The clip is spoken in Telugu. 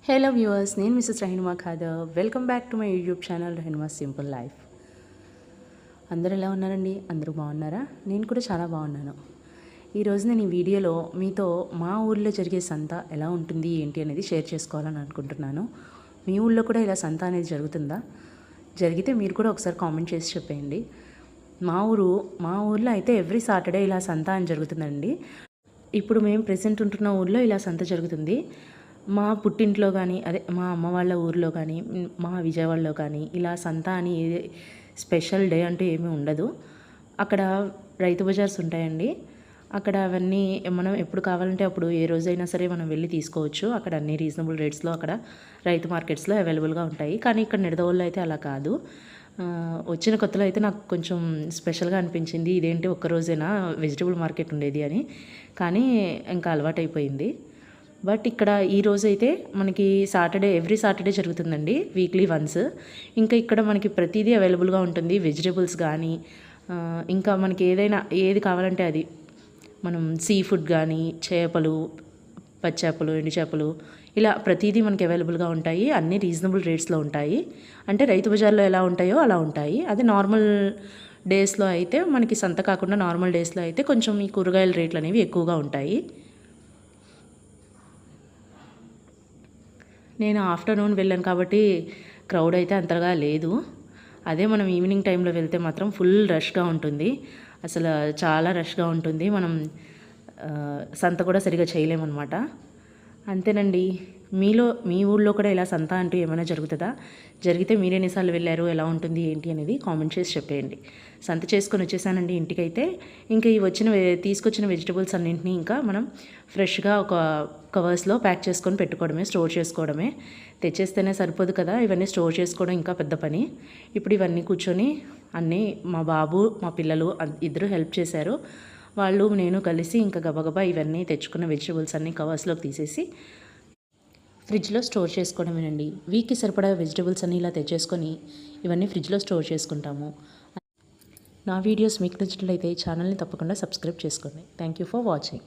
హలో వ్యూవర్స్, నేను Mrs Rahinuma Khader. Welcome back to my YouTube channel Rahinuma simple life. అందరూ ఎలా ఉన్నారండి? అందరూ బాగున్నారా? నేను కూడా చాలా బాగున్నాను. ఈరోజు నేను ఈ వీడియోలో మీతో మా ఊర్లో జరిగే సంత ఎలా ఉంటుంది ఏంటి అనేది షేర్ చేసుకోవాలని అనుకుంటున్నాను. మీ ఊళ్ళో కూడా ఇలా సంత అనేది జరుగుతుందా? జరిగితే మీరు కూడా ఒకసారి కామెంట్ చేసి చెప్పేయండి. మా ఊర్లో అయితే ఎవ్రీ సాటర్డే ఇలా సంత అని జరుగుతుందండి. ఇప్పుడు మేము ప్రెసెంట్ ఉంటున్న ఊర్లో ఇలా సంత జరుగుతుంది. మా పుట్టింట్లో కానీ, అదే మా అమ్మ వాళ్ళ ఊర్లో కానీ, మా విజయవాడలో కానీ ఇలా సంత అని స్పెషల్ డే అంటూ ఏమీ ఉండదు. అక్కడ రైతు బజార్స్ ఉంటాయండి. అక్కడ అవన్నీ మనం ఎప్పుడు కావాలంటే అప్పుడు ఏ రోజైనా సరే మనం వెళ్ళి తీసుకోవచ్చు. అక్కడ అన్ని రీజనబుల్ రేట్స్లో అక్కడ రైతు మార్కెట్స్లో అవైలబుల్గా ఉంటాయి. కానీ ఇక్కడ నిడదవోల్లో అయితే అలా కాదు. వచ్చిన కొత్తలో అయితే నాకు కొంచెం స్పెషల్గా అనిపించింది. ఇదేంటి ఒక్కరోజేనా వెజిటబుల్ మార్కెట్ ఉండేది అని. కానీ ఇంకా అలవాటైపోయింది. బట్ ఇక్కడ ఈరోజు అయితే మనకి ఎవ్రీ సాటర్డే జరుగుతుందండి, వీక్లీ వన్స్. ఇంకా ఇక్కడ మనకి ప్రతిదీ అవైలబుల్గా ఉంటుంది. వెజిటబుల్స్ కానీ, ఇంకా మనకి ఏది కావాలంటే అది, మనం సీ ఫుడ్ కానీ, చేపలు, పచ్చేపలు, ఎండు చేపలు, ఇలా ప్రతిదీ మనకి అవైలబుల్గా ఉంటాయి. అన్నీ రీజనబుల్ రేట్స్లో ఉంటాయి. అంటే రైతు బజార్లో ఎలా ఉంటాయో అలా ఉంటాయి. అదే నార్మల్ డేస్లో అయితే, మనకి సంత కాకుండా నార్మల్ డేస్లో అయితే కొంచెం ఈ కూరగాయల రేట్లు అనేవి ఎక్కువగా ఉంటాయి. నేను ఆఫ్టర్నూన్ వెళ్ళాను కాబట్టి క్రౌడ్ అయితే అంతగా లేదు. అదే మనం ఈవినింగ్ టైంలో వెళ్తే మాత్రం ఫుల్ రష్గా ఉంటుంది. అసలు చాలా రష్గా ఉంటుంది. మనం సంత కూడా సరిగా చేయలేమన్నమాట. అంతేనండి. మీ ఊళ్ళో కూడా ఇలా సంత అంటూ ఏమైనా జరుగుతుందా? జరిగితే మీరు ఎన్నిసార్లు వెళ్ళారు, ఎలా ఉంటుంది ఏంటి అనేది కామెంట్ చేసి చెప్పేయండి. సంత చేసుకొని వచ్చేసానండి ఇంటికైతే. ఇంకా తీసుకొచ్చిన వెజిటబుల్స్ అన్నింటినీ ఇంకా మనం ఫ్రెష్గా ఒక కవర్స్లో ప్యాక్ చేసుకొని పెట్టుకోవడమే, స్టోర్ చేసుకోవడమే. తెచ్చేస్తేనే సరిపోదు కదా, ఇవన్నీ స్టోర్ చేసుకోవడం ఇంకా పెద్ద పని. ఇప్పుడు ఇవన్నీ కూర్చొని అన్నీ మా బాబు, మా పిల్లలు ఇద్దరు హెల్ప్ చేశారు. నేను కలిసి ఇంకా గబగబా ఇవన్నీ తెచ్చుకున్న వెజిటబుల్స్ అన్నీ కవర్స్లోకి తీసేసి ఫ్రిడ్జ్లో స్టోర్ చేసుకోవడమేనండి. వీక్కి సరిపడా వెజిటబుల్స్ అన్నీ ఇలా తెచ్చేసుకొని ఇవన్నీ ఫ్రిడ్జ్లో స్టోర్ చేసుకుంటాము. నా వీడియోస్ మీకు నచ్చినట్లయితే ఛానల్ని తప్పకుండా సబ్స్క్రైబ్ చేసుకోండి. Thank you for watching.